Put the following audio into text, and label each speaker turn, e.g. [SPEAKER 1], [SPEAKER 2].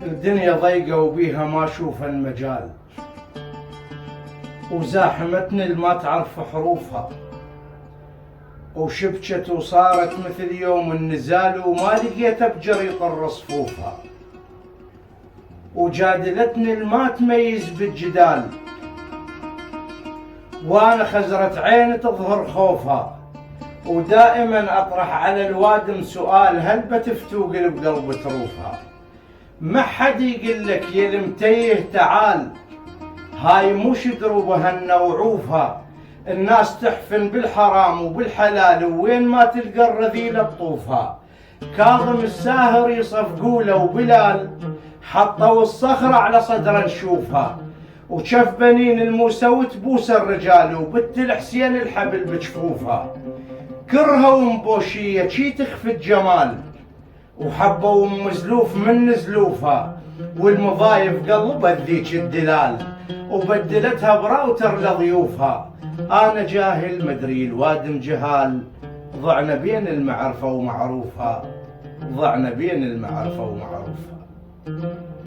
[SPEAKER 1] الدنيا ضيقة وبيها ما اشوف المجال، وزاحمتني الما تعرف حروفها، وشبكت وصارت مثل يوم النزال، وما لقيت ابجر يطر صفوفها، وجادلتني الما تميز بالجدال، وانا خزرة عين تظهر خوفها، ودائما اطرح على الوادم سؤال هل بتفتو قلب تروفها. ما حد يقول لك يا المتيه تعال، هاي مش دروبها وعوفها، الناس تحفن بالحرام وبالحلال، وين ما تلقى الرذيلة بطوفها. كاظم الساهر يصفقوا له وبلال، حطوا الصخرة على صدره نشوفها، وشف بنين الموسى تبوس الرجال، وبنت الحسين الحبل بجفوفها. كرهوا مبوشية شي تخفي الجمال، وحبوا مزلوف من نزلوفها، والمضايف قلبت ذيك الدلال، وبدلتها براوتر لضيوفها. انا جاهل مدري الوادم جهال، ضعنا بين المعرفة ومعروفها، ضعنا بين المعرفة ومعروفها.